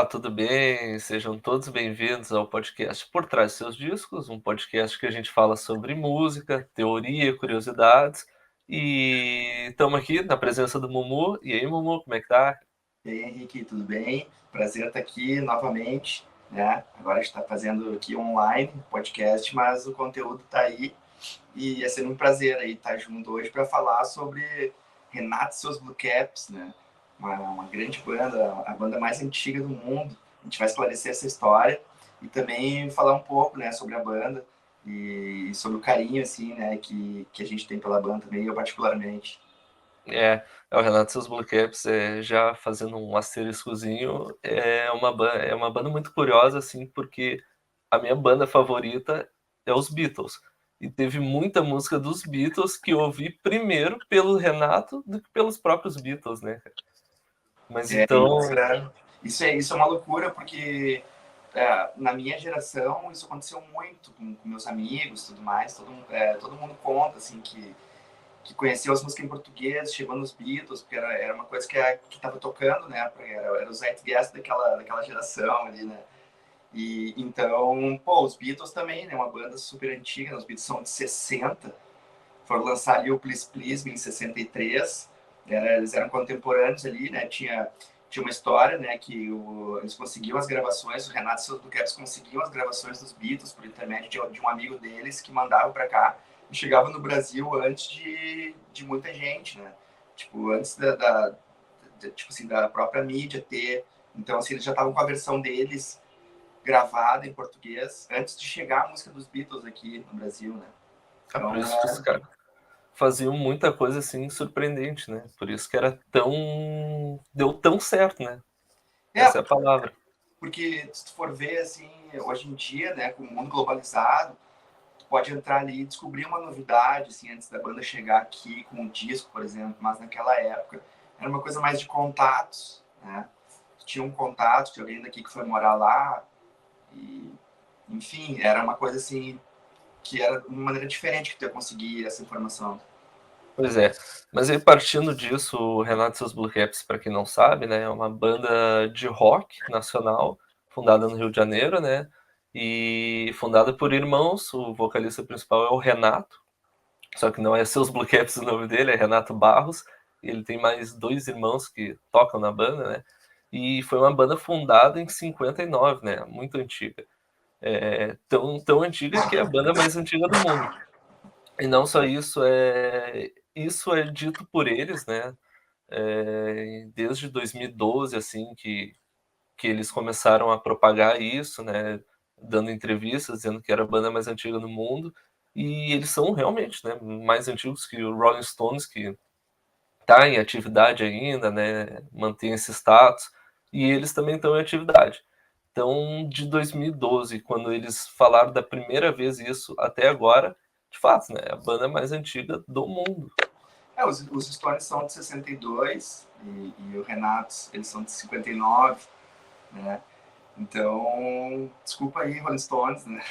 tudo bem? Sejam todos bem-vindos ao podcast Por Trás de Seus Discos, um podcast que a gente fala sobre música, teoria, curiosidades. E estamos aqui na presença do Mumu. E aí, Mumu, como é que tá? E aí, Henrique, tudo bem? Prazer estar aqui novamente, né? Agora a gente está fazendo aqui online podcast, mas o conteúdo está aí e é sempre um prazer aí estar junto hoje para falar sobre Renato e seus Blue Caps, né? Uma grande banda, a banda mais antiga do mundo. A gente vai esclarecer essa história e também falar um pouco, né, sobre a banda e sobre o carinho, assim, né, que a gente tem pela banda também, eu particularmente. É o Renato e seus Blue Caps, já fazendo um asteriscozinho, é uma banda muito curiosa, assim, porque a minha banda favorita é os Beatles. E teve muita música dos Beatles que eu ouvi primeiro pelo Renato do que pelos próprios Beatles, né? Mas É, então, isso é uma loucura, porque na minha geração isso aconteceu muito com meus amigos, tudo mais. Todo mundo conta assim que conheceu as músicas em português, chegou nos Beatles, porque era uma coisa que estava tocando, né? Porque era o zeitgeist daquela geração ali, né? E então, pô, os Beatles também, né? Uma banda super antiga, né? Os Beatles são de 60, foram lançar ali o Please Please Me em 63. Eles eram contemporâneos ali, né? Tinha uma história, né? Eles conseguiam as gravações, o Renato e seus Caps conseguiam as gravações dos Beatles por intermédio de um amigo deles que mandava para cá e chegava no Brasil antes de muita gente, né? Tipo, antes tipo assim, da própria mídia ter. Então, assim, eles já estavam com a versão deles gravada em português antes de chegar a música dos Beatles aqui no Brasil, né? por Então, isso que os caras faziam muita coisa assim surpreendente, né? Por isso que era tão. Deu tão certo, né? é, Essa é a palavra. porque se tu for ver, assim, hoje em dia, né, com o mundo globalizado, tu pode entrar ali e descobrir uma novidade, assim, antes da banda chegar aqui com um disco, por exemplo, mas naquela época era uma coisa mais de contatos, né? Tu tinha um contato de alguém daqui que foi morar lá e, enfim, era uma coisa assim que era uma maneira diferente que tu ia conseguir essa informação. Pois é. Mas aí, partindo disso, o Renato e seus Blue Caps, para quem não sabe, né? É uma banda de rock nacional, fundada no Rio de Janeiro, né? E fundada por irmãos. O vocalista principal é o Renato, só que não é seus Blue Caps o nome dele, é Renato Barros. Ele tem mais dois irmãos que tocam na banda, né? E foi uma banda fundada em 59, né? Muito antiga. Tão antiga que é a banda mais antiga do mundo. E não só isso, isso é dito por eles, né? Desde 2012, assim, que eles começaram a propagar isso, né? Dando entrevistas, dizendo que era a banda mais antiga do mundo. E eles são realmente, né? Mais antigos que o Rolling Stones, que está em atividade ainda, né? Mantém esse status. E eles também estão em atividade. Então, de 2012, quando eles falaram da primeira vez isso, até agora, de fato, né? É a banda mais antiga do mundo. Os Stones são de 62 e o Renato, eles são de 59, né? Então, desculpa aí, Rolling Stones, né?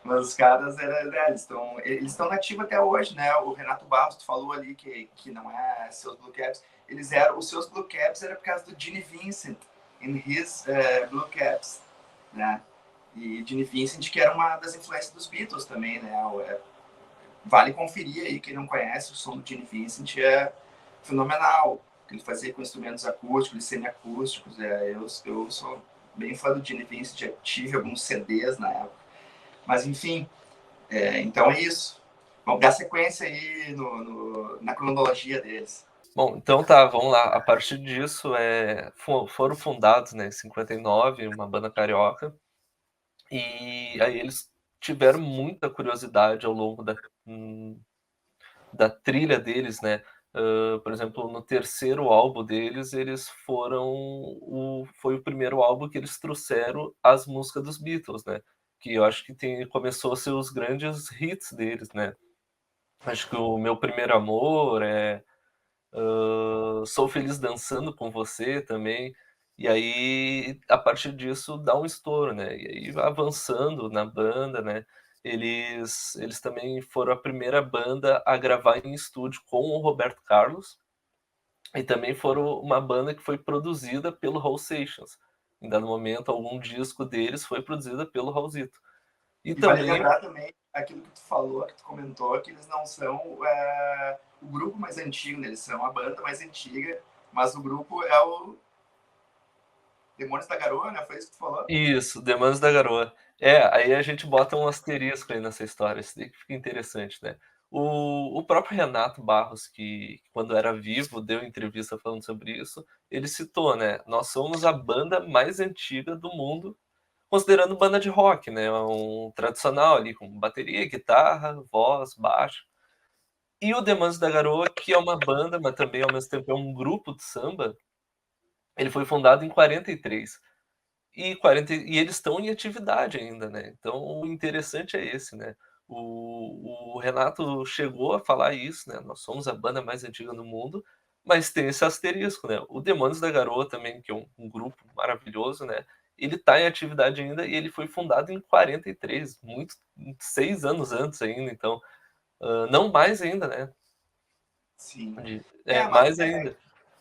Mas os caras eles estão nativos até hoje, né? O Renato Barros, tu falou ali que não é seus Blue Caps. Os seus Blue Caps era por causa do Gene Vincent in his Blue Caps, né? E Gene Vincent, que era uma das influências dos Beatles também, né? Vale conferir aí, quem não conhece, o som do Gene Vincent é fenomenal. Ele fazia com instrumentos acústicos e semiacústicos. Eu sou bem fã do Gene Vincent, tive alguns CDs na época. Mas enfim, então é isso. Vamos dar sequência aí na cronologia deles. Bom, então tá, vamos lá. A partir disso, foram fundados, né, em 59, uma banda carioca, e aí eles tiveram muita curiosidade ao longo da trilha deles, né? Por exemplo, no terceiro álbum deles, eles foi o primeiro álbum que eles trouxeram as músicas dos Beatles, né? Que eu acho que começou a ser os grandes hits deles, né? Acho que o Meu Primeiro Amor, Sou Feliz Dançando com Você também. E aí, a partir disso, dá um estouro, né? E aí, avançando na banda, né? Eles também foram a primeira banda a gravar em estúdio com o Roberto Carlos. E também foram uma banda que foi produzida pelo Hall Sessions. Em dado momento, algum disco deles foi produzido pelo Raulzito. E E vale também lembrar também aquilo que tu falou, que tu comentou, que eles não são o grupo mais antigo, né? Eles são a banda mais antiga, mas o grupo é o Demônios da Garoa, né? Foi isso que tu falou? isso, Demandas da Garoa. É, aí a gente bota um asterisco aí nessa história, isso daí que fica interessante, né. O próprio Renato Barros, que quando era vivo deu entrevista falando sobre isso, ele citou, né: "Nós somos a banda mais antiga do mundo, considerando banda de rock, né, um tradicional ali com bateria, guitarra, voz, baixo". E o Demandos da Garoa, que é uma banda, mas também ao mesmo tempo é um grupo de samba, ele foi fundado em 43. E eles estão em atividade ainda, né, então o interessante é esse, né. O Renato chegou a falar isso, né: "Nós somos a banda mais antiga do mundo", mas tem esse asterisco, né. O Demônios da Garoa também, que é um grupo maravilhoso, né, ele tá em atividade ainda e ele foi fundado em 43, muito 6 anos antes ainda, então, não mais ainda, né, Sim. Mas mais ainda.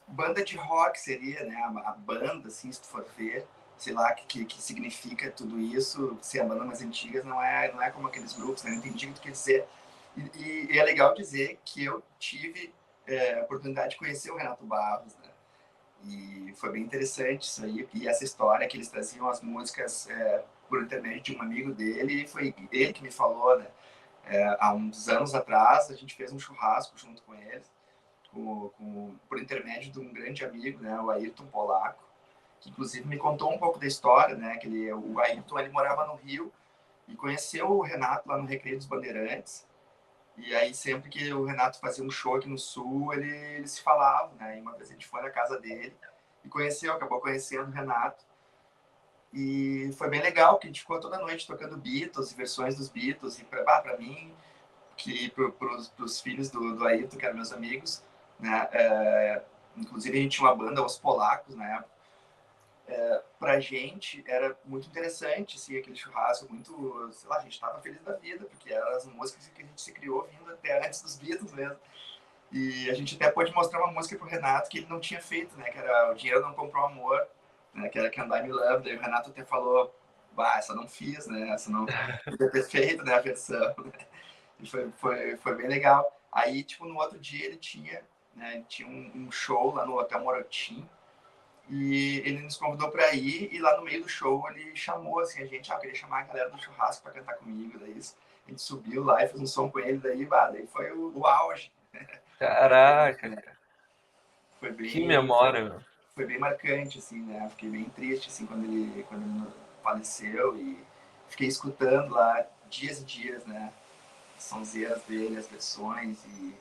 banda de rock seria, né? A banda, assim, se tu for ver, sei lá, que significa tudo isso, ser a banda mais antiga não é como aqueles grupos, né? Não entendi o que tu quer dizer. E é legal dizer que eu tive a oportunidade de conhecer o Renato Barros, né? E foi bem interessante isso aí. E essa história que eles traziam as músicas por intermédio de um amigo dele, e foi ele que me falou, né? Há uns anos atrás, a gente fez um churrasco junto com eles, por intermédio de um grande amigo, né? O Ayrton Polaco, que inclusive me contou um pouco da história, né? O Ayrton ele morava no Rio e conheceu o Renato lá no Recreio dos Bandeirantes. E aí, sempre que o Renato fazia um show aqui no Sul, eles se falavam, né? E uma vez a gente foi na casa dele e acabou conhecendo o Renato. E foi bem legal, porque a gente ficou toda noite tocando Beatles, versões dos Beatles. E para mim, que para os filhos do Ayrton, que eram meus amigos, né? Inclusive, a gente tinha uma banda, Os Polacos, na época. Pra gente era muito interessante, assim, aquele churrasco, muito, sei lá, a gente tava feliz da vida, porque eram as músicas que a gente se criou vindo até antes dos Beatles mesmo. E a gente até pôde mostrar uma música pro Renato que ele não tinha feito, né? Que era O Dinheiro Não Comprou Amor, né? Que era Can't Buy Me Love. Daí o Renato até falou, bah, essa não fiz, né? Essa não podia ter feito, né? A versão. E foi bem legal. Aí, tipo, no outro dia ele tinha, né? Ele tinha um show lá no Hotel Morotim. E ele nos convidou para ir, e lá no meio do show ele chamou assim, a gente, queria chamar a galera do churrasco para cantar comigo. Daí a gente subiu lá e fez um som com ele, daí foi o auge. Caraca, Foi que bem, foi, memória, meu. foi bem marcante, assim, né? Fiquei bem triste, assim, quando ele faleceu, e fiquei escutando lá dias e dias, né? As sonzeiras dele, as versões, e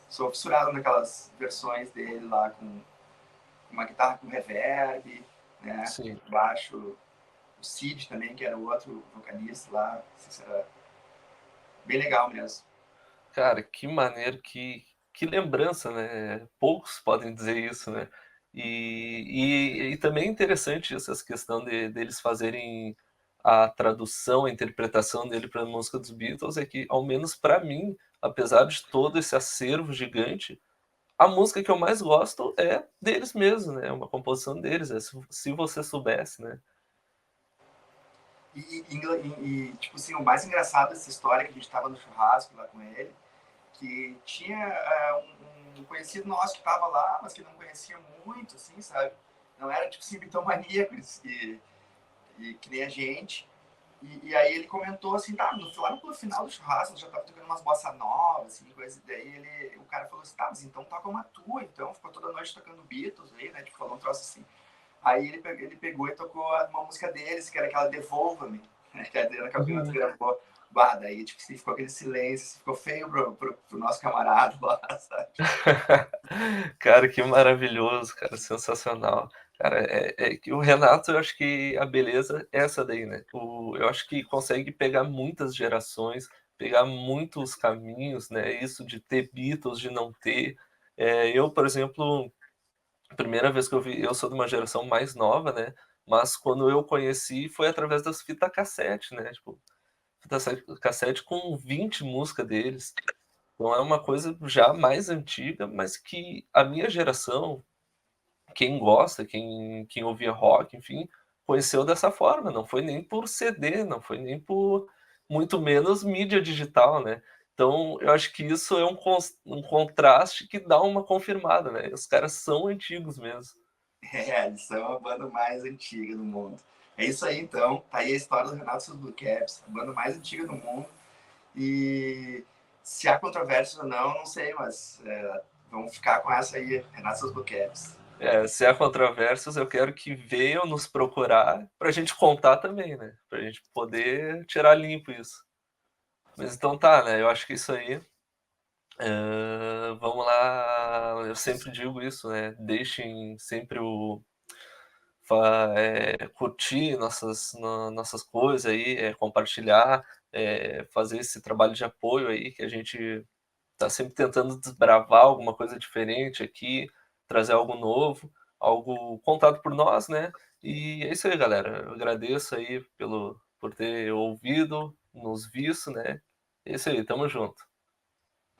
sou fissurado naquelas versões dele lá com uma guitarra com reverb, né? Sim. Baixo, o Cid também, que era o outro vocalista lá, assim, era bem legal mesmo. Cara, que maneiro, que lembrança, né, poucos podem dizer isso, né. E também é interessante isso, essa questão deles fazerem a tradução, a interpretação dele pra música dos Beatles, é que, ao menos pra mim, apesar de todo esse acervo gigante, a música que eu mais gosto é deles mesmo, né, é uma composição deles, é Se Você Soubesse, né. Tipo assim, o mais engraçado dessa história é que a gente tava no churrasco lá com ele, que tinha um conhecido nosso que tava lá, mas que não conhecia muito, assim, sabe? Não era, tipo assim, bitomaníacos, que nem a gente. E aí ele comentou assim, tá, lá no final do churrasco, já tava tocando umas bossa novas, assim, coisa. Daí o cara falou assim, tá, mas então toca uma tua, então. Ficou toda noite tocando Beatles aí, né? Tipo, falou um troço assim. Aí ele pegou e tocou uma música deles, que era aquela Devolva-me, né? Que a Adriana Calcanhoto Uhum. gravou. Bah, daí, tipo, ficou aquele silêncio, ficou feio pro nosso camarada lá, sabe? Cara, que maravilhoso, cara, sensacional. Cara, é que o Renato, eu acho que a beleza é essa daí, né, eu acho que consegue pegar muitas gerações, pegar muitos caminhos, né, isso de ter Beatles, de não ter. Eu, por exemplo, a primeira vez que eu sou de uma geração mais nova, né, mas quando eu conheci foi através das fita cassete, né, tipo, fita cassete com 20 música deles. Então é uma coisa já mais antiga, mas que a minha geração, quem gosta, quem ouvia rock, enfim, conheceu dessa forma, não foi nem por CD, não foi nem por muito menos mídia digital, né. Então, eu acho que isso é um contraste que dá uma confirmada, né, os caras são antigos mesmo. É, eles são a banda mais antiga do mundo. É isso aí, então. Tá aí a história do Renato e seus Blue Caps, a banda mais antiga do mundo. E se há controvérsia ou não, não sei, mas vamos ficar com essa aí, Renato e seus Blue Caps. Se há controvérsias, eu quero que venham nos procurar pra gente contar também, né, pra gente poder tirar limpo isso. Mas então tá, né, eu acho que é isso aí. Vamos lá, eu sempre digo isso, né? Deixem sempre curtir nossas coisas aí, compartilhar, fazer esse trabalho de apoio aí, que a gente tá sempre tentando desbravar alguma coisa diferente aqui, trazer algo novo, algo contado por nós, né? E é isso aí, galera. Eu agradeço aí por ter ouvido, nos visto, né? É isso aí, tamo junto.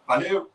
Valeu!